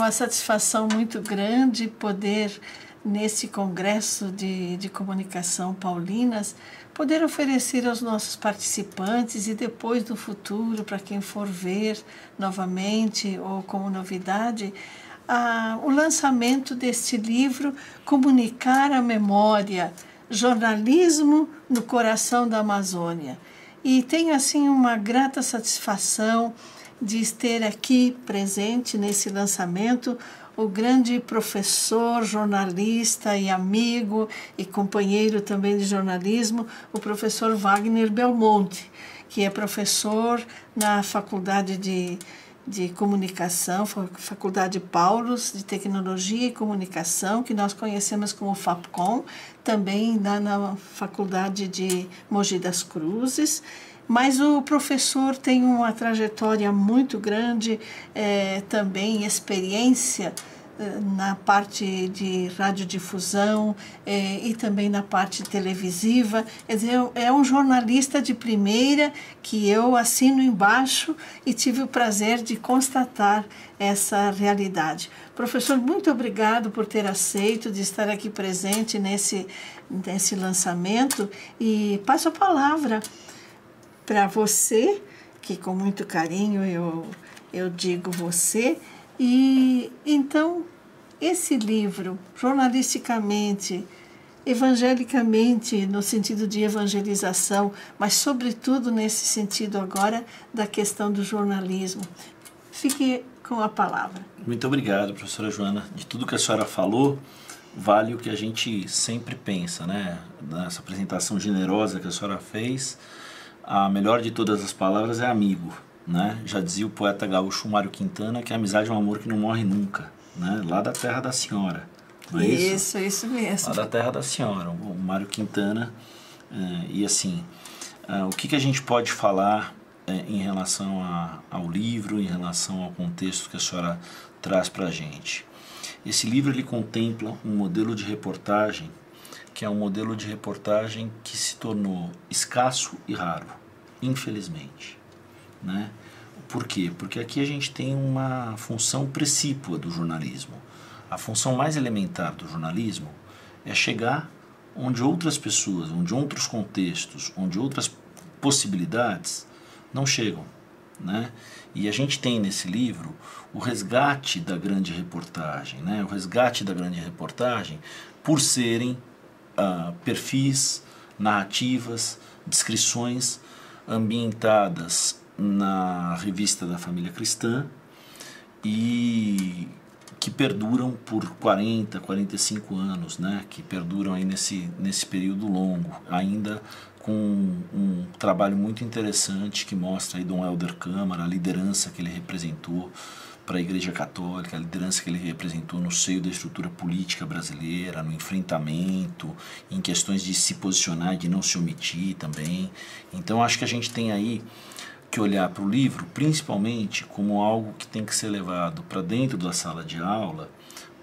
uma satisfação muito grande poder, nesse Congresso de Comunicação Paulinas, poder oferecer aos nossos participantes e depois no futuro, para quem for ver novamente ou como novidade, o lançamento deste livro, Comunicar a Memória, Jornalismo no Coração da Amazônia. E tenho assim uma grata satisfação de ter aqui presente nesse lançamento o grande professor, jornalista e amigo e companheiro também de jornalismo, o professor Wagner Belmonte, que é professor na Faculdade de Comunicação, Faculdade Paulus de Tecnologia e Comunicação, que nós conhecemos como FAPCOM, também na Faculdade de Mogi das Cruzes. Mas o professor tem uma trajetória muito grande, também experiência na parte de radiodifusão e também na parte televisiva. Quer dizer, é um jornalista de primeira que eu assino embaixo e tive o prazer de constatar essa realidade. Professor, muito obrigado por ter aceito de estar aqui presente nesse lançamento e passo a palavra para você, que com muito carinho eu digo você. E então, esse livro, jornalisticamente, evangelicamente, no sentido de evangelização, mas sobretudo nesse sentido agora da questão do jornalismo. Fique com a palavra. Muito obrigado, professora Joana. De tudo que a senhora falou, vale o que a gente sempre pensa, né? Nessa apresentação generosa que a senhora fez, a melhor de todas as palavras é amigo, né? Já dizia o poeta gaúcho Mário Quintana que a amizade é um amor que não morre nunca, né? Lá da terra da senhora, não é isso? Isso mesmo. Lá da terra da senhora, o Mário Quintana. E assim, o que a gente pode falar em relação ao livro, em relação ao contexto que a senhora traz para a gente? Esse livro ele contempla um modelo de reportagem que é um modelo de reportagem que se tornou escasso e raro, infelizmente, né? Por quê? Porque aqui a gente tem uma função precípua do jornalismo. A função mais elementar do jornalismo é chegar onde outras pessoas, onde outros contextos, onde outras possibilidades não chegam, né? E a gente tem nesse livro o resgate da grande reportagem, né? O resgate da grande reportagem por serem perfis, narrativas, descrições ambientadas na revista da família cristã e que perduram por 40, 45 anos, né? Que perduram aí nesse período longo, ainda com um trabalho muito interessante que mostra aí Dom Helder Câmara, a liderança que ele representou para a Igreja Católica, a liderança que ele representou no seio da estrutura política brasileira, no enfrentamento, em questões de se posicionar e de não se omitir também. Então acho que a gente tem aí que olhar para o livro principalmente como algo que tem que ser levado para dentro da sala de aula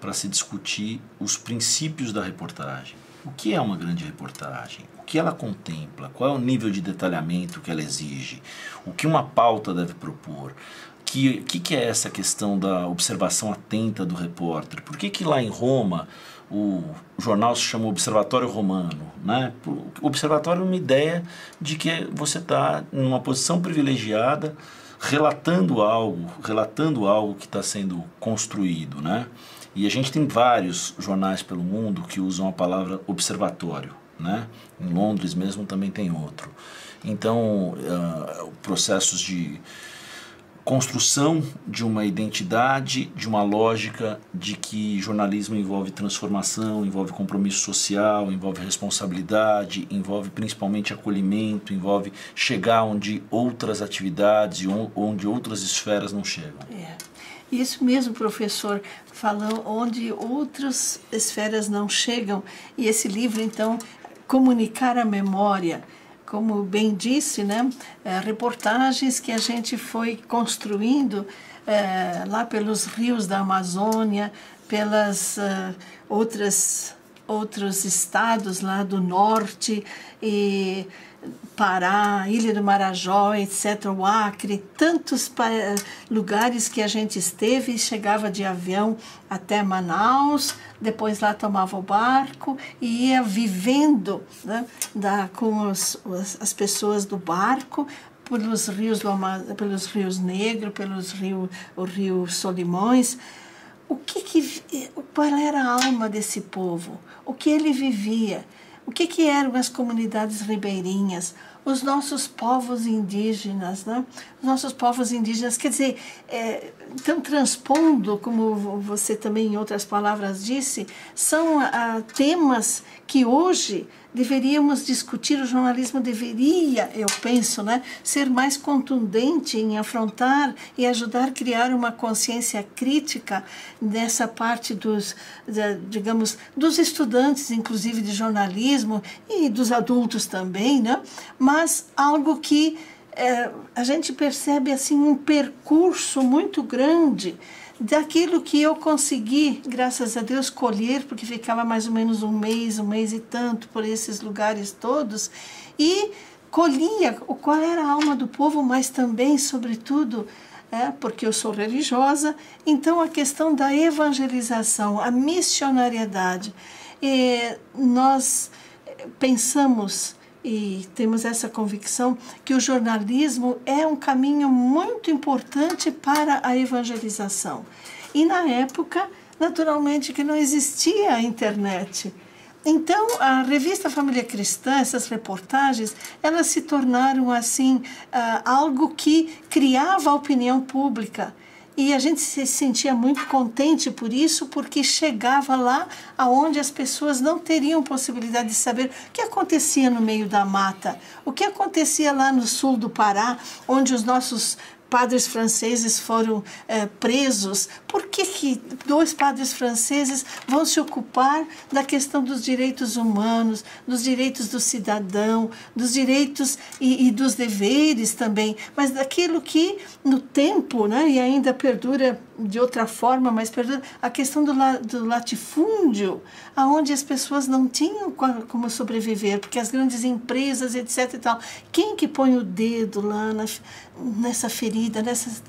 para se discutir os princípios da reportagem. O que é uma grande reportagem? O que ela contempla? Qual é o nível de detalhamento que ela exige? O que uma pauta deve propor? O que é essa questão da observação atenta do repórter? Por que lá em Roma o jornal se chama Observatório Romano, né? O observatório é uma ideia de que você está numa posição privilegiada relatando algo que está sendo construído, né? E a gente tem vários jornais pelo mundo que usam a palavra observatório, né? Em Londres mesmo também tem outro. Então, processos de construção de uma identidade, de uma lógica de que jornalismo envolve transformação, envolve compromisso social, envolve responsabilidade, envolve principalmente acolhimento, envolve chegar onde outras atividades, onde outras esferas não chegam. Isso mesmo, professor, falou onde outras esferas não chegam. E esse livro, então, Comunicar a Memória, como bem disse, né, reportagens que a gente foi construindo lá pelos rios da Amazônia, pelas outras outros estados lá do norte, e Pará, Ilha do Marajó, etc., o Acre, tantos lugares que a gente esteve e chegava de avião até Manaus, depois lá tomava o barco e ia vivendo, né, com as pessoas do barco, pelos rios Negro, o rio Solimões. Qual era a alma desse povo? O que ele vivia? O que eram as comunidades ribeirinhas? Os nossos povos indígenas, né? Os nossos povos indígenas, quer dizer, estão transpondo, como você também em outras palavras disse, são temas que hoje deveríamos discutir. O jornalismo deveria, eu penso, né, ser mais contundente em afrontar e ajudar a criar uma consciência crítica nessa parte digamos, dos estudantes, inclusive de jornalismo, e dos adultos também, né? Mas algo que a gente percebe assim um percurso muito grande daquilo que eu consegui, graças a Deus, colher, porque ficava mais ou menos um mês e tanto por esses lugares todos, e colhia qual era a alma do povo, mas também, sobretudo, porque eu sou religiosa, então a questão da evangelização, a missionariedade. Nós pensamos e temos essa convicção que o jornalismo é um caminho muito importante para a evangelização. E na época, naturalmente, que não existia a internet. Então, a revista Família Cristã, essas reportagens, elas se tornaram assim algo que criava a opinião pública. E a gente se sentia muito contente por isso, porque chegava lá aonde as pessoas não teriam possibilidade de saber o que acontecia no meio da mata, o que acontecia lá no sul do Pará, onde os nossos padres franceses foram presos. Por que 2 padres franceses vão se ocupar da questão dos direitos humanos, dos direitos do cidadão, dos direitos e dos deveres também, mas daquilo que no tempo, né, e ainda perdura de outra forma, mas perdura a questão do latifúndio, aonde as pessoas não tinham como sobreviver, porque as grandes empresas, etc. e tal. Quem que põe o dedo lá nessa ferida,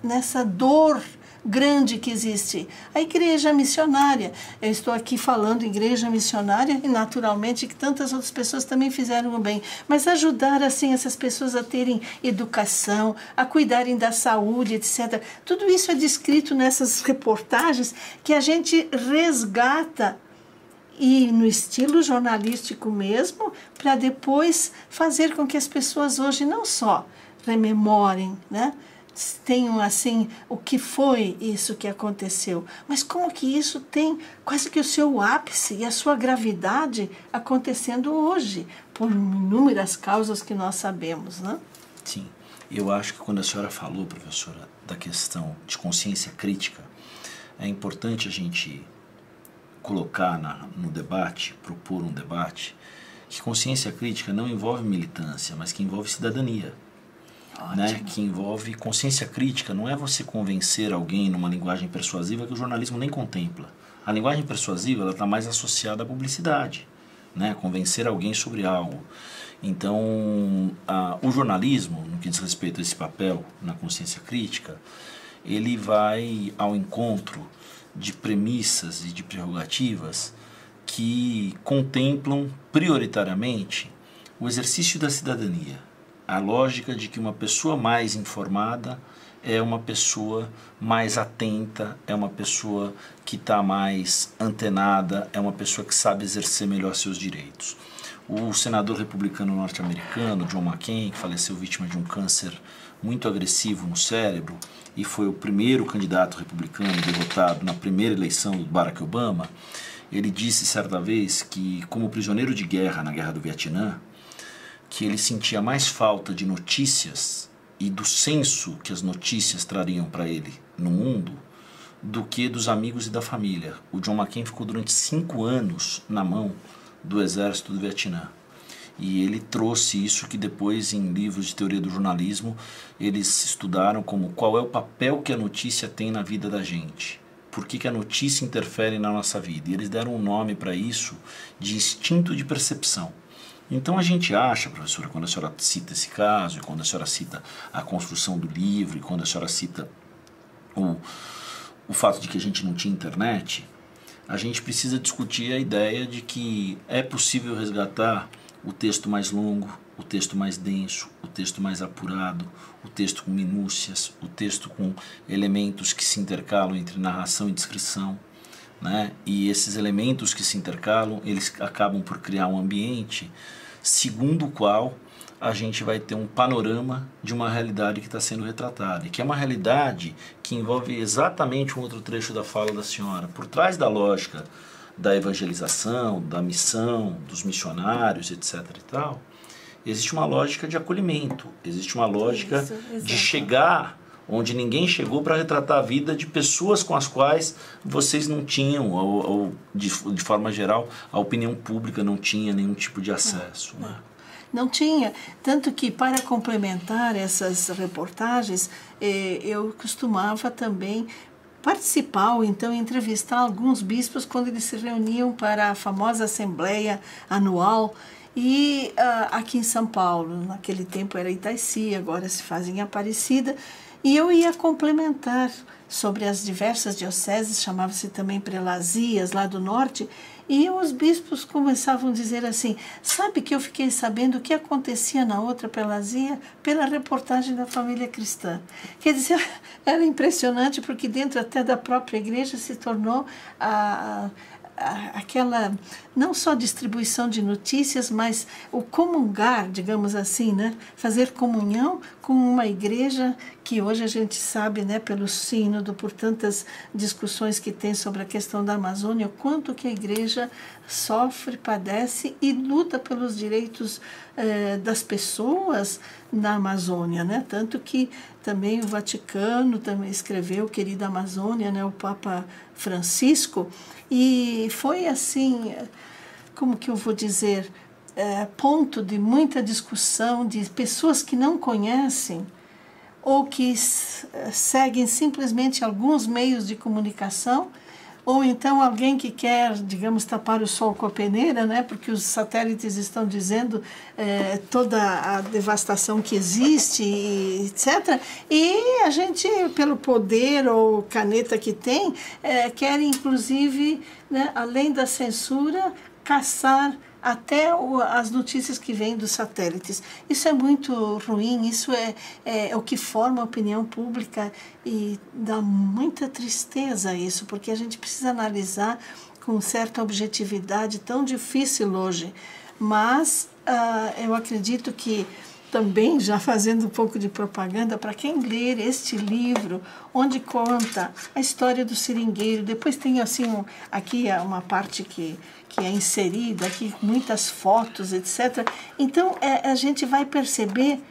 nessa dor grande que existe? A igreja missionária. Eu estou aqui falando igreja missionária e naturalmente que tantas outras pessoas também fizeram o bem, mas ajudar assim essas pessoas a terem educação, a cuidarem da saúde, etc. Tudo isso é descrito nessas reportagens que a gente resgata e no estilo jornalístico mesmo, para depois fazer com que as pessoas hoje não só rememorem, né, tenham assim o que foi isso que aconteceu, mas como que isso tem quase que o seu ápice e a sua gravidade acontecendo hoje, por inúmeras causas que nós sabemos, né? Sim, eu acho que quando a senhora falou, professora, da questão de consciência crítica, é importante a gente colocar no debate, propor um debate, que consciência crítica não envolve militância, mas que envolve cidadania. Né, que envolve consciência crítica. Não é você convencer alguém numa linguagem persuasiva que o jornalismo nem contempla. A linguagem persuasiva está mais associada à publicidade, né, convencer alguém sobre algo. Então, o jornalismo, no que diz respeito a esse papel na consciência crítica, ele vai ao encontro de premissas e de prerrogativas que contemplam prioritariamente o exercício da cidadania. A lógica de que uma pessoa mais informada é uma pessoa mais atenta, é uma pessoa que está mais antenada, é uma pessoa que sabe exercer melhor seus direitos. O senador republicano norte-americano, John McCain, que faleceu vítima de um câncer muito agressivo no cérebro e foi o primeiro candidato republicano derrotado na primeira eleição do Barack Obama, ele disse certa vez que, como prisioneiro de guerra na Guerra do Vietnã, que ele sentia mais falta de notícias e do senso que as notícias trariam para ele no mundo do que dos amigos e da família. O John McCain ficou durante 5 anos na mão do exército do Vietnã. E ele trouxe isso que depois, em livros de teoria do jornalismo, eles estudaram como qual é o papel que a notícia tem na vida da gente. por que a notícia interfere na nossa vida. E eles deram um nome para isso de instinto de percepção. Então a gente acha, professora, quando a senhora cita esse caso, e quando a senhora cita a construção do livro, e quando a senhora cita o fato de que a gente não tinha internet, a gente precisa discutir a ideia de que é possível resgatar o texto mais longo, o texto mais denso, o texto mais apurado, o texto com minúcias, o texto com elementos que se intercalam entre narração e descrição, né? E esses elementos que se intercalam, eles acabam por criar um ambiente segundo o qual a gente vai ter um panorama de uma realidade que está sendo retratada, e que é uma realidade que envolve exatamente um outro trecho da fala da senhora. Por trás da lógica da evangelização, da missão, dos missionários, etc. e tal, existe uma lógica de acolhimento, existe uma lógica de chegar onde ninguém chegou para retratar a vida de pessoas com as quais vocês não tinham, ou de forma geral, a opinião pública não tinha nenhum tipo de acesso. Né? Não tinha, tanto que para complementar essas reportagens, eu costumava também participar ou então entrevistar alguns bispos quando eles se reuniam para a famosa assembleia anual. E aqui em São Paulo, naquele tempo era Itaici, agora se faz em Aparecida, e eu ia complementar sobre as diversas dioceses, chamava-se também prelazias lá do norte, e os bispos começavam a dizer assim, sabe que eu fiquei sabendo o que acontecia na outra prelazia pela reportagem da Família Cristã. Quer dizer, era impressionante porque dentro até da própria igreja se tornou aquela, não só distribuição de notícias, mas o comungar, digamos assim, né? Fazer comunhão com uma igreja que hoje a gente sabe, né, pelo sínodo, por tantas discussões que tem sobre a questão da Amazônia, o quanto que a igreja sofre, padece e luta pelos direitos das pessoas na Amazônia, né? Tanto que também o Vaticano também escreveu Querida Amazônia, né, o Papa Francisco, e foi assim, como que eu vou dizer, ponto de muita discussão de pessoas que não conhecem ou que seguem simplesmente alguns meios de comunicação, ou então alguém que quer, digamos, tapar o sol com a peneira, né? Porque os satélites estão dizendo toda a devastação que existe, etc. E a gente, pelo poder ou caneta que tem, quer inclusive, né, além da censura, caçar até as notícias que vêm dos satélites. Isso é muito ruim, isso é o que forma a opinião pública e dá muita tristeza isso, porque a gente precisa analisar com certa objetividade, tão difícil hoje. Mas eu acredito que também, já fazendo um pouco de propaganda, para quem ler este livro, onde conta a história do seringueiro, depois tem assim, aqui uma parte que é inserida, aqui muitas fotos, etc. Então, a gente vai perceber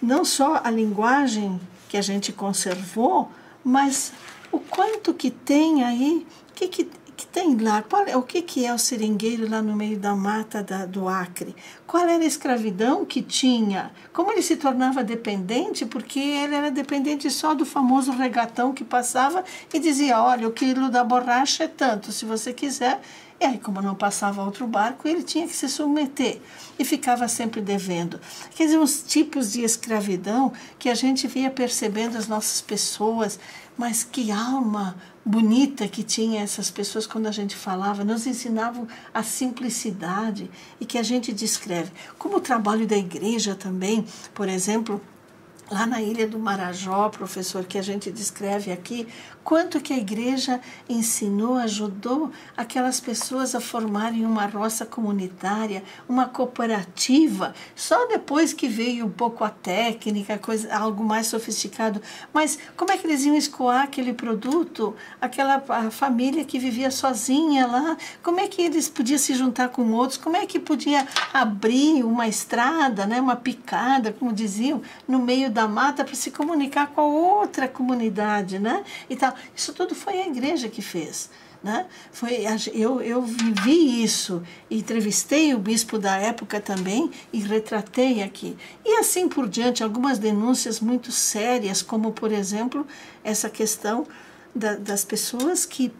não só a linguagem que a gente conservou, mas o quanto que tem aí, que tem lá, o que é o seringueiro lá no meio da mata do Acre? Qual era a escravidão que tinha? Como ele se tornava dependente? Porque ele era dependente só do famoso regatão que passava e dizia, olha, o quilo da borracha é tanto, se você quiser. E aí, como não passava outro barco, ele tinha que se submeter e ficava sempre devendo. Quer dizer, uns tipos de escravidão que a gente via percebendo as nossas pessoas, mas que alma bonita que tinha essas pessoas quando a gente falava, nos ensinavam a simplicidade e que a gente descreve. Como o trabalho da igreja também, por exemplo, lá na Ilha do Marajó, professor, que a gente descreve aqui, quanto que a igreja ensinou, ajudou aquelas pessoas a formarem uma roça comunitária, uma cooperativa, só depois que veio um pouco a técnica, algo mais sofisticado. Mas como é que eles iam escoar aquele produto? A família que vivia sozinha lá, como é que eles podiam se juntar com outros? Como é que podia abrir uma estrada, né, uma picada, como diziam, no meio da mata para se comunicar com a outra comunidade, né? E tal. Isso tudo foi a igreja que fez, né? Eu vivi isso, entrevistei o bispo da época também e retratei aqui. E assim por diante, algumas denúncias muito sérias, como, por exemplo, essa questão das pessoas que,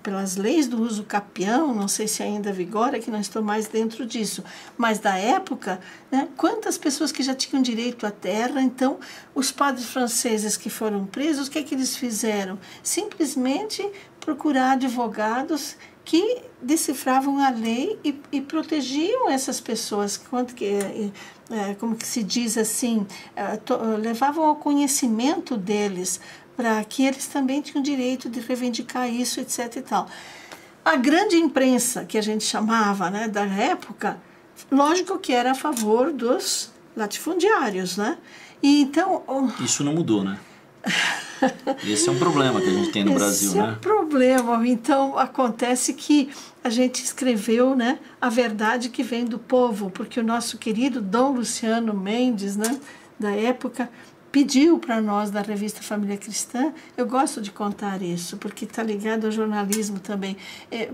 pelas leis do uso capião, não sei se ainda vigora, que não estou mais dentro disso, mas da época, né, quantas pessoas que já tinham direito à terra. Então, os padres franceses que foram presos, o que é que eles fizeram? Simplesmente procurar advogados que decifravam a lei e protegiam essas pessoas, como que se diz assim, levavam ao conhecimento deles, para que eles também tinham direito de reivindicar isso, etc. e tal. A grande imprensa, que a gente chamava, né, da época, lógico que era a favor dos latifundiários, né? E então... Isso não mudou, né? Esse é um problema que a gente tem no Brasil, né? Esse é um problema. Então, acontece que a gente escreveu, né, a verdade que vem do povo, porque o nosso querido Dom Luciano Mendes, né, da época, pediu para nós, da revista Família Cristã, eu gosto de contar isso, porque está ligado ao jornalismo também,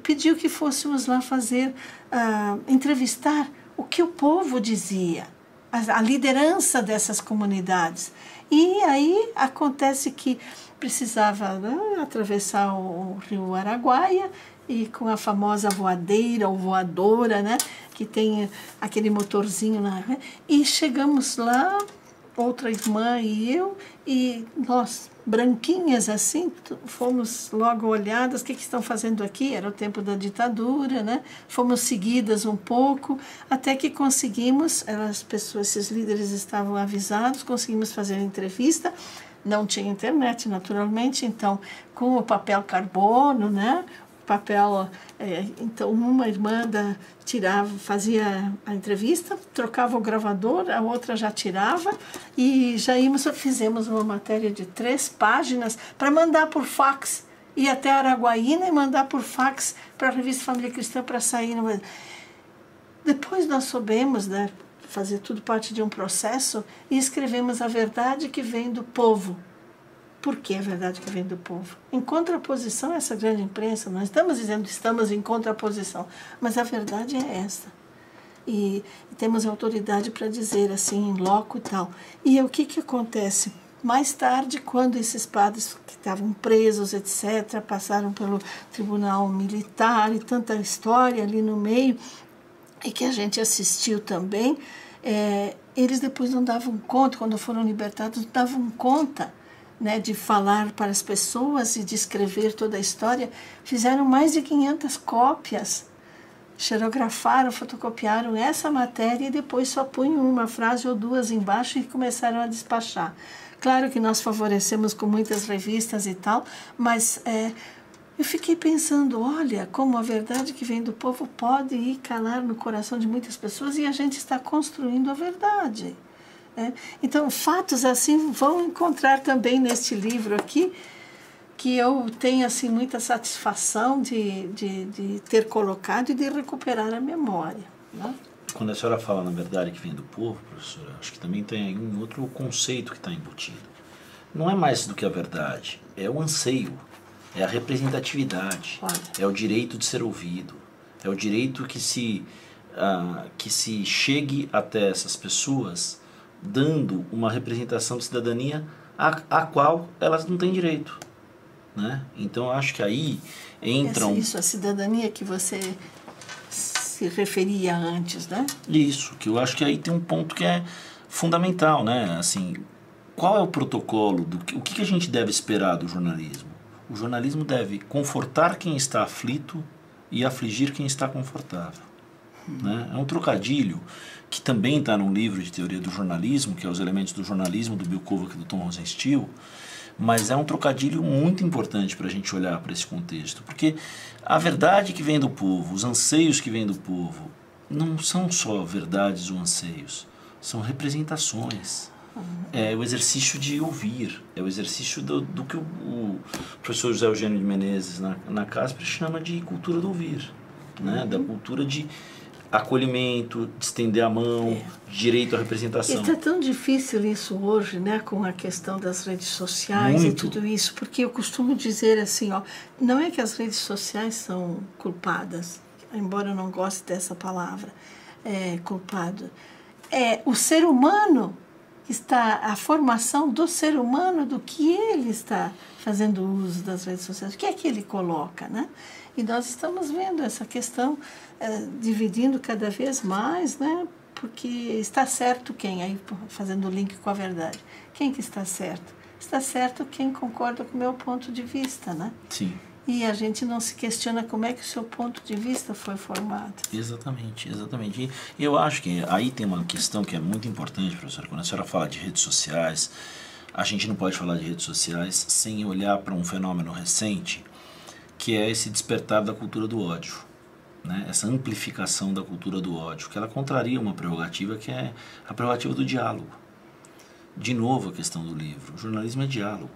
pediu que fôssemos lá fazer, entrevistar o que o povo dizia, a liderança dessas comunidades. E aí acontece que precisava, né, atravessar o rio Araguaia, e com a famosa voadeira ou voadora, né, que tem aquele motorzinho lá, né, e chegamos lá, outra irmã e eu, e nós, branquinhas assim, fomos logo olhadas, o que estão fazendo aqui? Era o tempo da ditadura, né? Fomos seguidas um pouco, até que conseguimos, as pessoas, esses líderes estavam avisados, conseguimos fazer a entrevista, não tinha internet, naturalmente, então, com o papel carbono, né? Papel, então uma irmã fazia a entrevista, trocava o gravador, a outra já tirava e fizemos uma matéria de 3 páginas para mandar por fax, ir até Araguaína e mandar por fax para a revista Família Cristã para sair. Depois nós soubemos, né, fazer tudo parte de um processo e escrevemos a verdade que vem do povo. Por que a verdade que vem do povo? Em contraposição a essa grande imprensa, nós estamos dizendo que estamos em contraposição, mas a verdade é essa. E temos autoridade para dizer assim, em loco e tal. E o que acontece? Mais tarde, quando esses padres que estavam presos, etc., passaram pelo tribunal militar e tanta história ali no meio, e que a gente assistiu também, eles depois não davam conta, quando foram libertados, não davam conta, né, de falar para as pessoas e de escrever toda a história. Fizeram mais de 500 cópias, xerografaram, fotocopiaram essa matéria e depois só punham uma frase ou 2 embaixo e começaram a despachar. Claro que nós favorecemos com muitas revistas e tal, mas eu fiquei pensando, olha, como a verdade que vem do povo pode ir calar no coração de muitas pessoas e a gente está construindo a verdade. Então, fatos assim vão encontrar também neste livro aqui, que eu tenho assim, muita satisfação de ter colocado e de recuperar a memória, né? Quando a senhora fala na verdade que vem do povo, professora, acho que também tem aí um outro conceito que está embutido. Não é mais do que a verdade, é o anseio, é a representatividade, é o direito de ser ouvido, é o direito que se chegue até essas pessoas dando uma representação de cidadania a qual elas não têm direito, né? Então, eu acho que aí entra Isso, a cidadania que você se referia antes, né? Isso, que eu acho que aí tem um ponto que é fundamental, né? Assim, qual é o protocolo, o que a gente deve esperar do jornalismo? O jornalismo deve confortar quem está aflito e afligir quem está confortável. Né? É um trocadilho que também está num livro de teoria do jornalismo, que é Os Elementos do Jornalismo, do Bill Kovac e do Tom Rosenstiel, mas é um trocadilho muito importante para a gente olhar para esse contexto, porque a verdade que vem do povo, os anseios que vêm do povo, não são só verdades ou anseios, são representações. É o exercício de ouvir, é o exercício do que o professor José Eugênio de Menezes na CASPER chama de cultura do ouvir, né? Da cultura de acolhimento, de estender a mão, direito à representação. E está tão difícil isso hoje, né, com a questão das redes sociais Muito. E tudo isso, porque eu costumo dizer assim, não é que as redes sociais são culpadas, embora eu não goste dessa palavra, culpado. É o ser humano está a formação do ser humano, do que ele está fazendo uso das redes sociais, o que é que ele coloca, né? E nós estamos vendo essa questão dividindo cada vez mais, né? Porque está certo quem, aí fazendo o link com a verdade, quem que está certo? Está certo quem concorda com o meu ponto de vista, né? Sim. E a gente não se questiona como é que o seu ponto de vista foi formado. Exatamente, exatamente. E eu acho que aí tem uma questão que é muito importante, professora. Quando a senhora fala de redes sociais, a gente não pode falar de redes sociais sem olhar para um fenômeno recente, que é esse despertar da cultura do ódio, né? Essa amplificação da cultura do ódio, que ela contraria uma prerrogativa que é a prerrogativa do diálogo. De novo a questão do livro. O jornalismo é diálogo.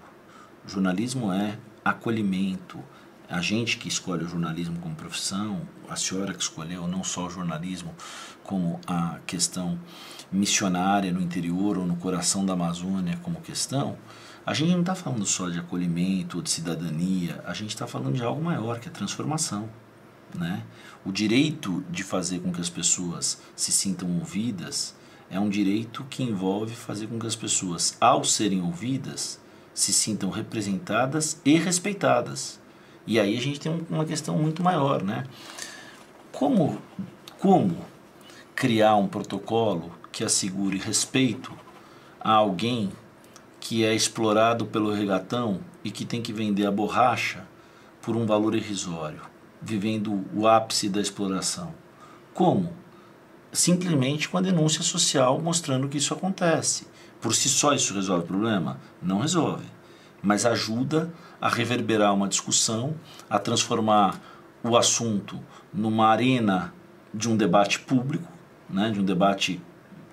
O jornalismo é acolhimento. A gente que escolhe o jornalismo como profissão, a senhora que escolheu não só o jornalismo, como a questão missionária no interior ou no coração da Amazônia como questão, a gente não está falando só de acolhimento ou de cidadania, a gente está falando de algo maior, que é transformação, né? O direito de fazer com que as pessoas se sintam ouvidas é um direito que envolve fazer com que as pessoas, ao serem ouvidas, se sintam representadas e respeitadas. E aí a gente tem uma questão muito maior, né? Como criar um protocolo que assegure respeito a alguém que é explorado pelo regatão e que tem que vender a borracha por um valor irrisório, vivendo o ápice da exploração? Como? Simplesmente com a denúncia social mostrando que isso acontece. Por si só isso resolve o problema? Não resolve. Mas ajuda a reverberar uma discussão, a transformar o assunto numa arena de um debate público, né, de um debate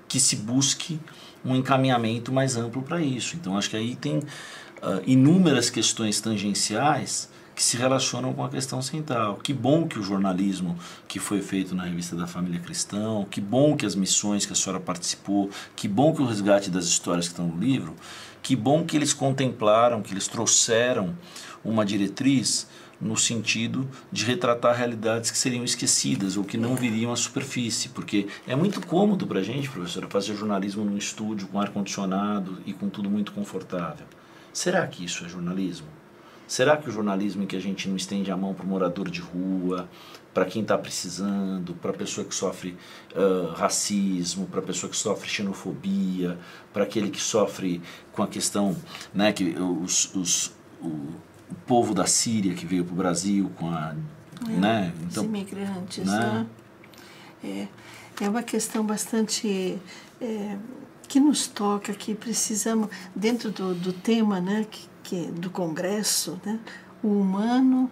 que se busque um encaminhamento mais amplo para isso. Então, acho que aí tem inúmeras questões tangenciais que se relacionam com a questão central. Que bom que o jornalismo que foi feito na Revista da Família Cristã, que bom que as missões que a senhora participou, que bom que o resgate das histórias que estão no livro, que bom que eles contemplaram, que eles trouxeram uma diretriz no sentido de retratar realidades que seriam esquecidas ou que não viriam à superfície, porque é muito cômodo para a gente, professora, fazer jornalismo num estúdio com ar-condicionado e com tudo muito confortável. Será que isso é jornalismo? Será que o jornalismo em que a gente não estende a mão para o morador de rua, para quem está precisando, para a pessoa que sofre racismo, para a pessoa que sofre xenofobia, para aquele que sofre com a questão, né, que o povo da Síria que veio para o Brasil com a... né, então, os imigrantes, né? É uma questão bastante... que nos toca, que precisamos, dentro do tema, né, do Congresso, né, o humano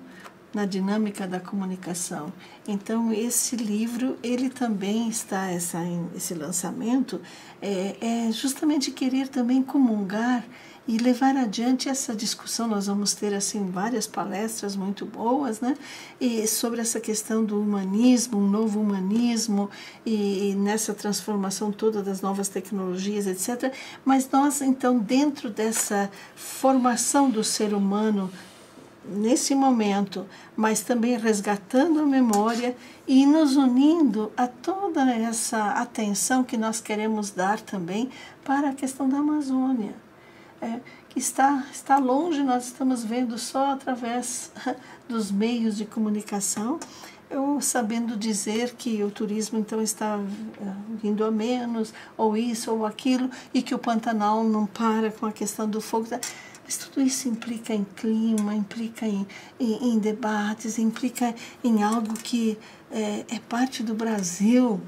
na dinâmica da comunicação. Então, esse livro, ele também está, esse lançamento, é justamente querer também comungar e levar adiante essa discussão. Nós vamos ter assim várias palestras muito boas, né? E sobre essa questão do humanismo, um novo humanismo, e nessa transformação toda das novas tecnologias, etc. Mas nós, então, dentro dessa formação do ser humano, nesse momento, mas também resgatando a memória e nos unindo a toda essa atenção que nós queremos dar também para a questão da Amazônia. Que está longe, nós estamos vendo só através dos meios de comunicação, eu sabendo dizer que o turismo então está vindo a menos, ou isso ou aquilo, e que o Pantanal não para com a questão do fogo. Mas tudo isso implica em clima, implica em debates, implica em algo que é parte do Brasil,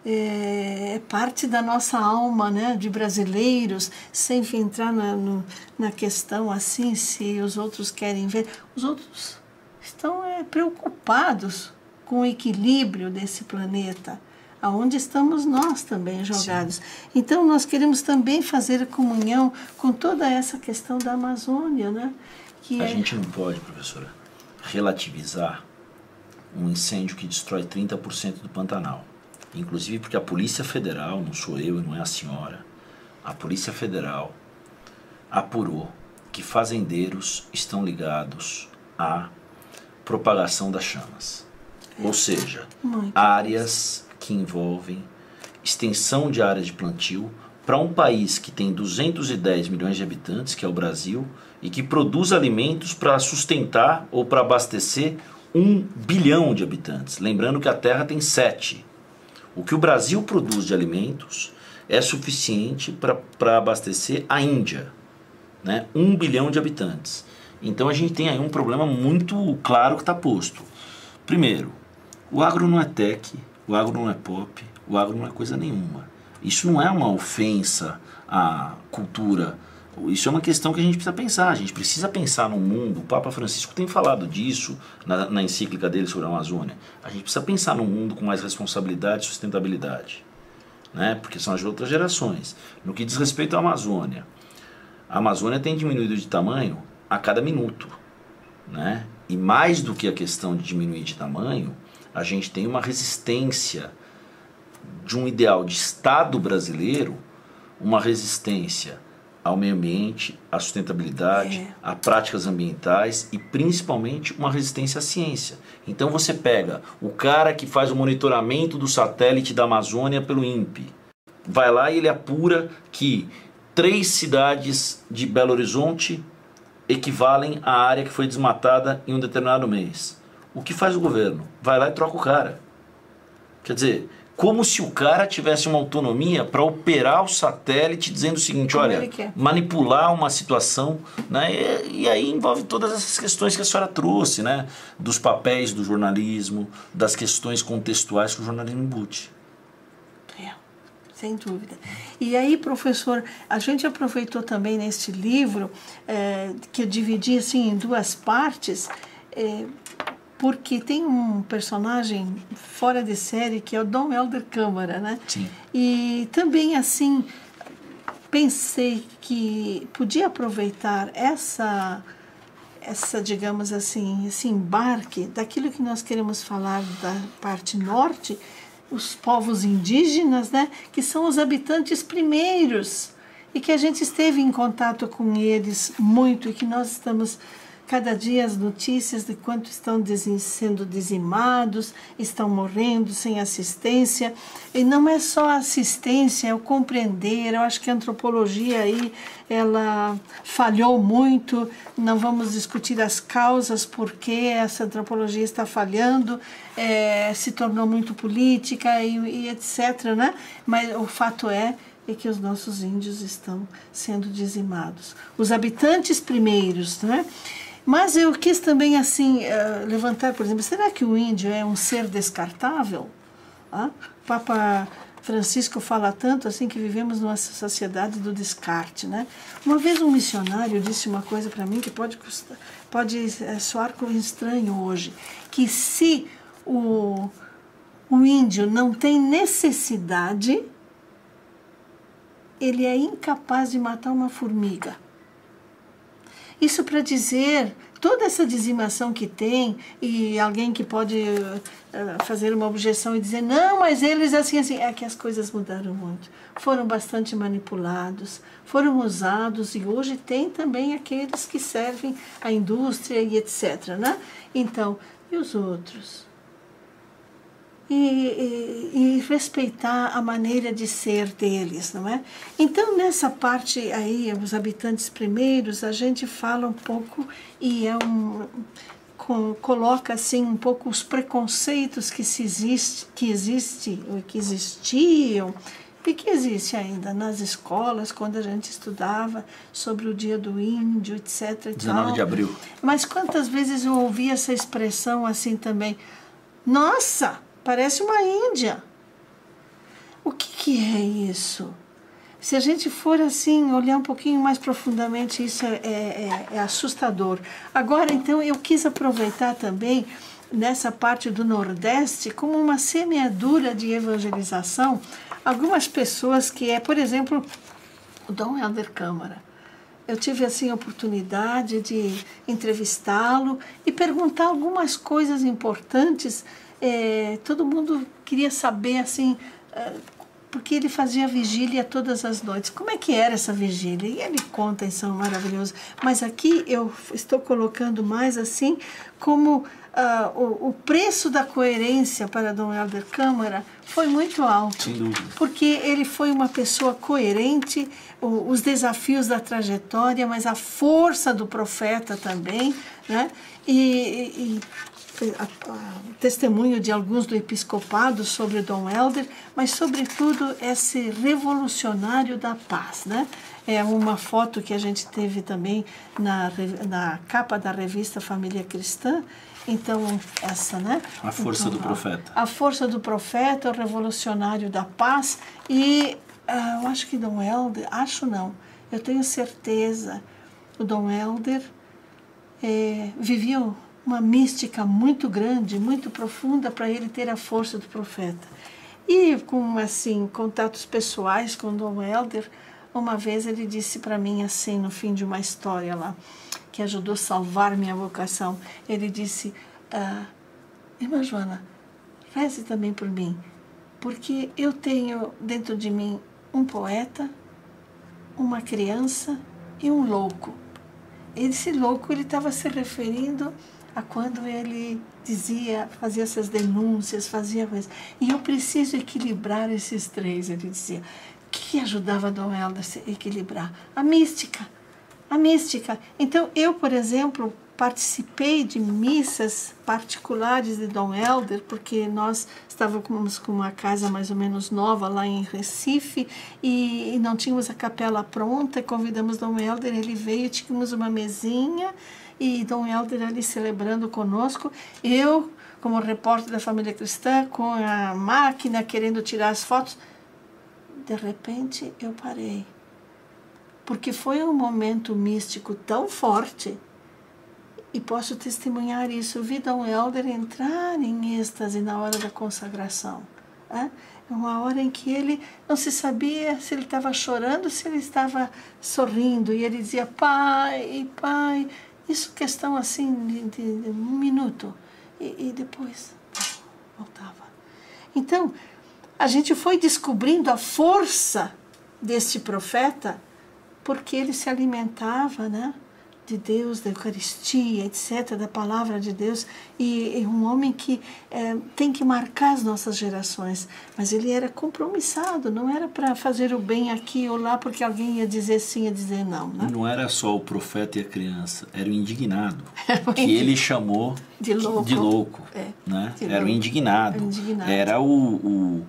é parte da nossa alma, né, de brasileiros, sem entrar na questão assim, se os outros querem ver. Os outros estão preocupados com o equilíbrio desse planeta, aonde estamos nós também jogados. Sim. Então, nós queremos também fazer a comunhão com toda essa questão da Amazônia, né? A gente não pode, professora, relativizar um incêndio que destrói 30% do Pantanal. Inclusive porque a Polícia Federal, não sou eu e não é a senhora, a Polícia Federal apurou que fazendeiros estão ligados à propagação das chamas. Ou seja, áreas que envolvem extensão de áreas de plantio para um país que tem 210 milhões de habitantes, que é o Brasil, e que produz alimentos para sustentar ou para abastecer 1 bilhão de habitantes. Lembrando que a Terra tem 7. O que o Brasil produz de alimentos é suficiente para abastecer a Índia, né? 1 bilhão de habitantes. Então a gente tem aí um problema muito claro que está posto. Primeiro, o agro não é tech, o agro não é pop, o agro não é coisa nenhuma. Isso não é uma ofensa à cultura. Isso é uma questão que a gente precisa pensar. A gente precisa pensar no mundo. O Papa Francisco tem falado disso na encíclica dele sobre a Amazônia. A gente precisa pensar no mundo com mais responsabilidade e sustentabilidade, né? Porque são as outras gerações. No que diz respeito à Amazônia, a Amazônia tem diminuído de tamanho a cada minuto, né? E mais do que a questão de diminuir de tamanho, a gente tem uma resistência de um ideal de Estado brasileiro, uma resistência ao meio ambiente, à sustentabilidade, a práticas ambientais e principalmente uma resistência à ciência. Então você pega o cara que faz o monitoramento do satélite da Amazônia pelo INPE, vai lá e ele apura que 3 cidades de Belo Horizonte equivalem à área que foi desmatada em um determinado mês. O que faz o governo? Vai lá e troca o cara. Quer dizer, como se o cara tivesse uma autonomia para operar o satélite dizendo o seguinte, olha, manipular uma situação, né? E aí envolve todas essas questões que a senhora trouxe, né? Dos papéis do jornalismo, das questões contextuais que o jornalismo embute. Sem dúvida. E aí, professor, a gente aproveitou também neste livro, que eu dividi assim, em 2 partes, porque tem um personagem fora de série que é o Dom Helder Câmara, né? Sim. E também, assim, pensei que podia aproveitar essa, digamos assim, esse embarque daquilo que nós queremos falar da parte norte, os povos indígenas, né, que são os habitantes primeiros e que a gente esteve em contato com eles muito e que nós estamos cada dia as notícias de quanto estão sendo dizimados, estão morrendo sem assistência. E não é só a assistência, é o compreender. Eu acho que a antropologia aí, ela falhou muito. Não vamos discutir as causas por que essa antropologia está falhando, se tornou muito política e etc., né? Mas o fato é que os nossos índios estão sendo dizimados. Os habitantes primeiros, né? Mas eu quis também, assim, levantar, por exemplo, será que o índio é um ser descartável? O Papa Francisco fala tanto assim que vivemos numa sociedade do descarte, né? Uma vez um missionário disse uma coisa para mim que pode soar como estranho hoje, que se o índio não tem necessidade, ele é incapaz de matar uma formiga. Isso para dizer, toda essa dizimação que tem, e alguém que pode fazer uma objeção e dizer, não, mas eles assim, é que as coisas mudaram muito. Foram bastante manipulados, foram usados, e hoje tem também aqueles que servem à indústria e etc., né? Então, e os outros? E respeitar a maneira de ser deles, não é? Então, nessa parte aí, os habitantes primeiros, a gente fala um pouco e coloca assim um pouco os preconceitos que existiam e que existe ainda nas escolas, quando a gente estudava sobre o dia do índio, etc. 19 de abril. Mas quantas vezes eu ouvi essa expressão assim também, nossa, parece uma Índia. O que é isso? Se a gente for assim, olhar um pouquinho mais profundamente, isso é assustador. Agora, então, eu quis aproveitar também, nessa parte do Nordeste, como uma semeadura de evangelização, algumas pessoas que por exemplo, o Dom Helder Câmara. Eu tive assim a oportunidade de entrevistá-lo e perguntar algumas coisas importantes. Todo mundo queria saber assim, porque ele fazia vigília todas as noites. Como é que era essa vigília? E ele conta, isso é maravilhoso. Mas aqui eu estou colocando mais assim como o preço da coerência para Dom Helder Câmara foi muito alto. Sem dúvida. Porque ele foi uma pessoa coerente, os desafios da trajetória, mas a força do profeta também, né? E o testemunho de alguns do episcopado sobre Dom Helder, mas sobretudo esse revolucionário da paz, né? É uma foto que a gente teve também na capa da revista Família Cristã. Então, essa, né? A força então, do profeta. A força do profeta, o revolucionário da paz. E eu acho que Dom Helder, acho não, eu tenho certeza, o Dom Helder vivia uma mística muito grande, muito profunda, para ele ter a força do profeta. E com, assim, contatos pessoais com Dom Helder, uma vez ele disse para mim, assim, no fim de uma história lá, que ajudou a salvar minha vocação, ele disse, irmã Joana, reze também por mim, porque eu tenho dentro de mim um poeta, uma criança e um louco. Esse louco, ele estava se referindo a quando ele dizia, fazia essas denúncias, fazia coisas. E eu preciso equilibrar esses três, ele dizia. O que ajudava Dom Helder a equilibrar? A mística. A mística. Então, eu, por exemplo, participei de missas particulares de Dom Helder, porque nós estávamos com uma casa mais ou menos nova lá em Recife e não tínhamos a capela pronta, e convidamos Dom Helder, ele veio, tínhamos uma mesinha e Dom Helder ali celebrando conosco, eu como repórter da Família Cristã, com a máquina querendo tirar as fotos. De repente eu parei, porque foi um momento místico tão forte. E posso testemunhar isso. Eu vi Dom Helder entrar em êxtase na hora da consagração. É uma hora em que ele não se sabia se ele estava chorando, se ele estava sorrindo. E ele dizia, pai, pai. Isso questão assim de um minuto. E depois voltava. Então, a gente foi descobrindo a força deste profeta porque ele se alimentava, né, de Deus, da Eucaristia, etc., da palavra de Deus, e um homem que tem que marcar as nossas gerações, mas ele era compromissado, não era para fazer o bem aqui ou lá porque alguém ia dizer sim, ia dizer não. Né? Não era só o profeta e a criança, era o indignado, que ele chamou de louco. Né? Era o indignado, era o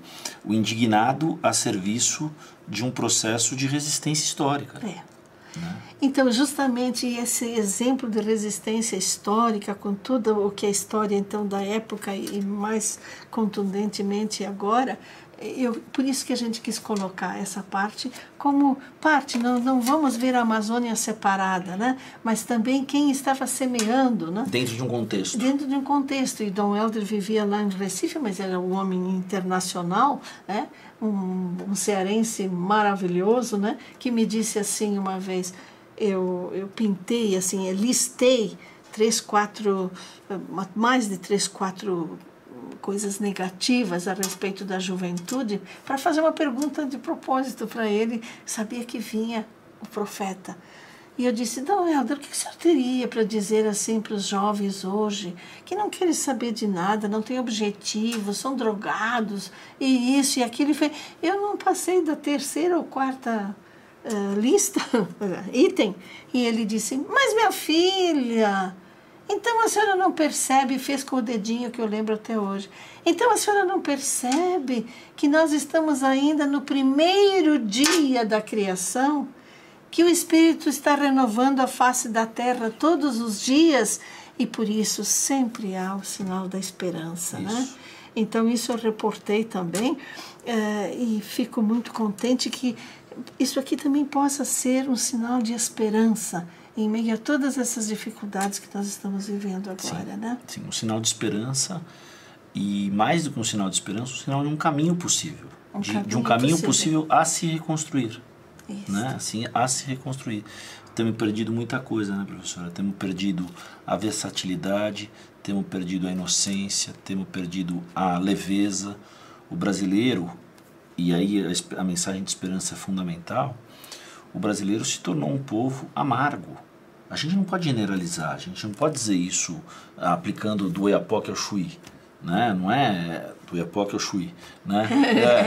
indignado a serviço de um processo de resistência histórica. Né? Então, justamente esse exemplo de resistência histórica, com tudo o que é história então da época e mais contundentemente agora, por isso que a gente quis colocar essa parte como parte, não vamos ver a Amazônia separada, né? Mas também quem estava semeando. Né? Dentro de um contexto. Dentro de um contexto. E Dom Helder vivia lá em Recife, mas era um homem internacional, né? Um cearense maravilhoso, né? Que me disse assim uma vez, eu pintei, assim, listei mais de 3, 4 coisas negativas a respeito da juventude para fazer uma pergunta de propósito para ele. Sabia que vinha o profeta. E eu disse, Dom Helder, o que o senhor teria para dizer assim para os jovens hoje, que não querem saber de nada, não têm objetivos, são drogados, e isso e aquilo. Eu não passei da 3ª ou 4ª lista, item, e ele disse, mas minha filha, então a senhora não percebe, fez com o dedinho que eu lembro até hoje, então a senhora não percebe que nós estamos ainda no primeiro dia da criação, que o Espírito está renovando a face da terra todos os dias e por isso sempre há o sinal da esperança. Né? Então isso eu reportei também e fico muito contente que isso aqui também possa ser um sinal de esperança em meio a todas essas dificuldades que nós estamos vivendo agora. Sim, né? Sim, um sinal de esperança e mais do que um sinal de esperança, um sinal de um caminho possível, de um caminho possível a se reconstruir. Né? Assim, a se reconstruir. Temos perdido muita coisa, né, professora? Temos perdido a versatilidade, temos perdido a inocência, temos perdido a leveza. O brasileiro, e aí a mensagem de esperança é fundamental, o brasileiro se tornou um povo amargo, A gente não pode generalizar, a gente não pode dizer isso aplicando do Oiapoque ao Chuí, né? Não é do Oiapoque ao Chuí, né?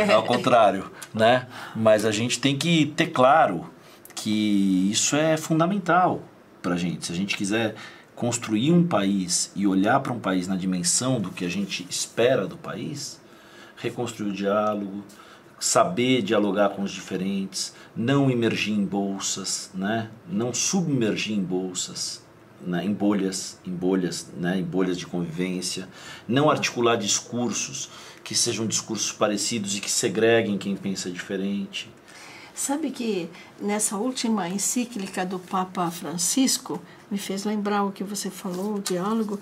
É ao contrário, né? Mas a gente tem que ter claro que isso é fundamental para a gente. Se a gente quiser construir um país e olhar para um país na dimensão do que a gente espera do país, reconstruir o diálogo, saber dialogar com os diferentes, não imergir em bolsas, né? Não submergir em bolsas, né? em bolhas, né? Em bolhas de convivência, não articular discursos que sejam discursos parecidos e que segreguem quem pensa diferente. Sabe que nessa última encíclica do Papa Francisco, me fez lembrar o que você falou, o diálogo,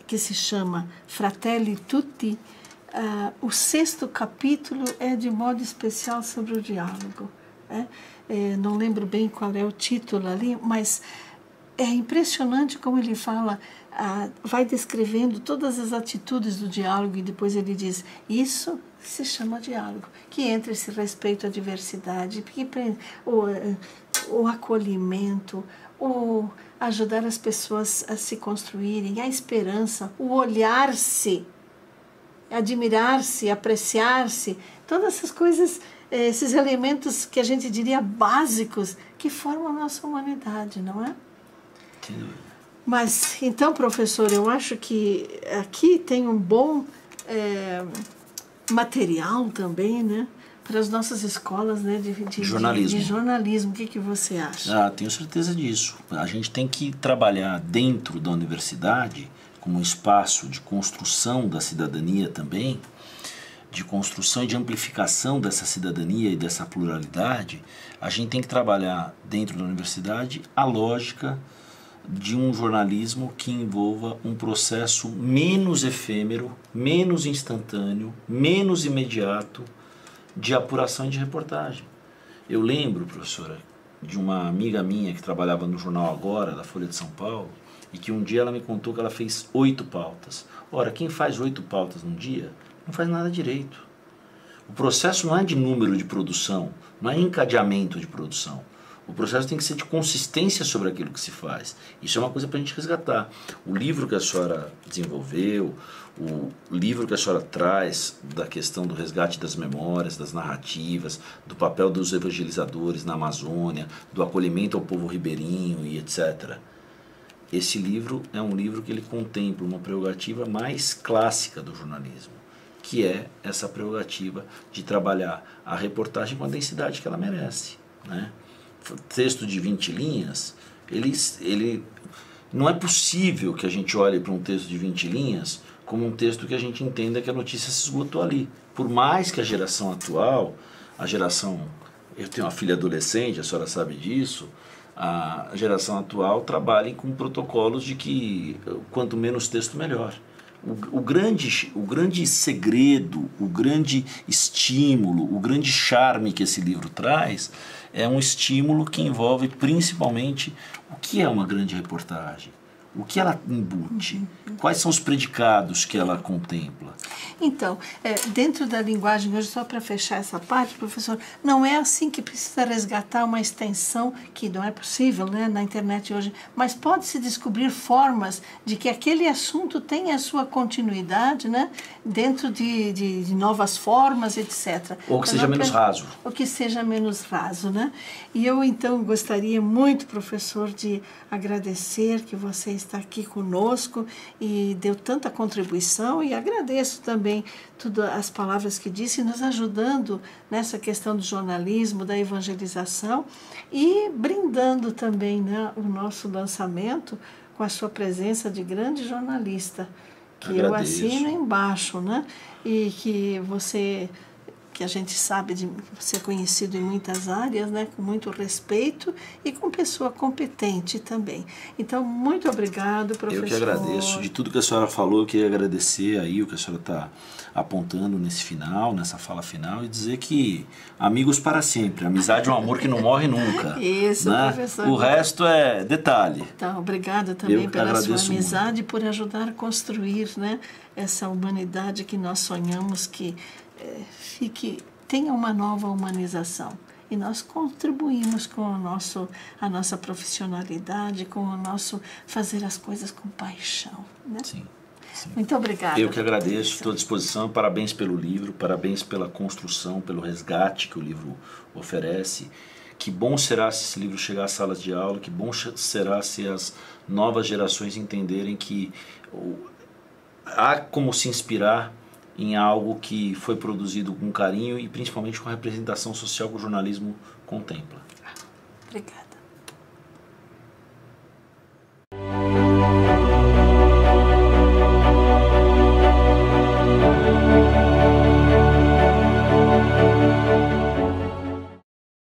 que se chama Fratelli Tutti. O 6º capítulo é de modo especial sobre o diálogo. Não lembro bem qual é o título ali, mas é impressionante como ele fala, vai descrevendo todas as atitudes do diálogo e depois ele diz, isso se chama diálogo, que entra esse respeito à diversidade, o acolhimento, o ajudar as pessoas a se construírem, a esperança, o olhar-se, admirar-se, apreciar-se, todas essas coisas, esses elementos que a gente diria básicos, que formam a nossa humanidade, não é? Mas, então, professor, eu acho que aqui tem um bom material também, né? Para as nossas escolas, né, de jornalismo. De jornalismo. O que você acha? Tenho certeza disso. A gente tem que trabalhar dentro da universidade como um espaço de construção da cidadania também, de construção e de amplificação dessa cidadania e dessa pluralidade. A gente tem que trabalhar dentro da universidade a lógica de um jornalismo que envolva um processo menos efêmero, menos instantâneo, menos imediato de apuração e de reportagem. Eu lembro, professora, de uma amiga minha que trabalhava no jornal Agora, da Folha de São Paulo, e que um dia ela me contou que ela fez 8 pautas. Ora, quem faz 8 pautas num dia não faz nada direito. O processo não é de número de produção, não é encadeamento de produção. O processo tem que ser de consistência sobre aquilo que se faz. Isso é uma coisa para a gente resgatar. O livro que a senhora desenvolveu, o livro que a senhora traz da questão do resgate das memórias, das narrativas, do papel dos evangelizadores na Amazônia, do acolhimento ao povo ribeirinho e etc. Esse livro é um livro que ele contempla uma prerrogativa mais clássica do jornalismo, que é essa prerrogativa de trabalhar a reportagem com a densidade que ela merece, né? Texto de 20 linhas, ele não é possível que a gente olhe para um texto de 20 linhas como um texto que a gente entenda que a notícia se esgotou ali. Por mais que a geração atual, eu tenho uma filha adolescente, a senhora sabe disso, a geração atual trabalhe com protocolos de que quanto menos texto, melhor. O grande segredo, o grande estímulo, o grande charme que esse livro traz é um estímulo que envolve principalmente o que é uma grande reportagem, o que ela embute, quais são os predicados que ela contempla. Então, dentro da linguagem hoje, só para fechar essa parte, professor, não é assim que precisa resgatar uma extensão, que não é possível, né, na internet hoje, mas pode-se descobrir formas de que aquele assunto tenha a sua continuidade, né, dentro de novas formas, etc. Ou que seja menos raso. Ou que seja menos raso, né? E eu, então, gostaria muito, professor, de agradecer que você está aqui conosco e deu tanta contribuição, e agradeço também todas as palavras que disse, nos ajudando nessa questão do jornalismo, da evangelização e brindando também, né, o nosso lançamento com a sua presença de grande jornalista, que agradeço. Eu assino embaixo, né, e que a gente sabe de ser conhecido em muitas áreas, né, com muito respeito e com pessoa competente também. Então, muito obrigado, professor. Eu que agradeço. De tudo que a senhora falou, eu queria agradecer aí o que a senhora está apontando nessa fala final, e dizer que amigos para sempre. Amizade é um amor que não morre nunca. Isso, né? professor. O resto é detalhe. Então, obrigada também pela sua amizade e por ajudar a construir, né, essa humanidade que nós sonhamos que tenha uma nova humanização e nós contribuímos com a nossa profissionalidade, com o nosso fazer as coisas com paixão, né? Sim. Sim. Muito obrigada. Eu que agradeço, estou à disposição. Parabéns pelo livro, parabéns pela construção, pelo resgate que o livro oferece. Que bom será se esse livro chegar às salas de aula, que bom será se as novas gerações entenderem que há como se inspirar em algo que foi produzido com carinho e principalmente com a representação social que o jornalismo contempla. Obrigada.